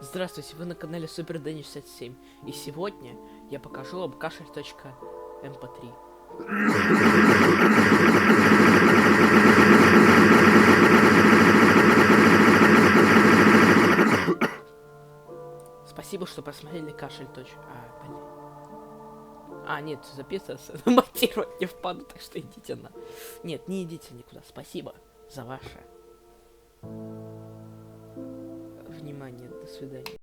Здравствуйте, вы на канале Супер Дэнни 67, и сегодня я покажу вам кашель.mp3. Спасибо, что посмотрели кашель. Нет, записываться, монтировать не впаду, так что идите на... Нет, не идите никуда. Спасибо за ваше внимание. До свидания.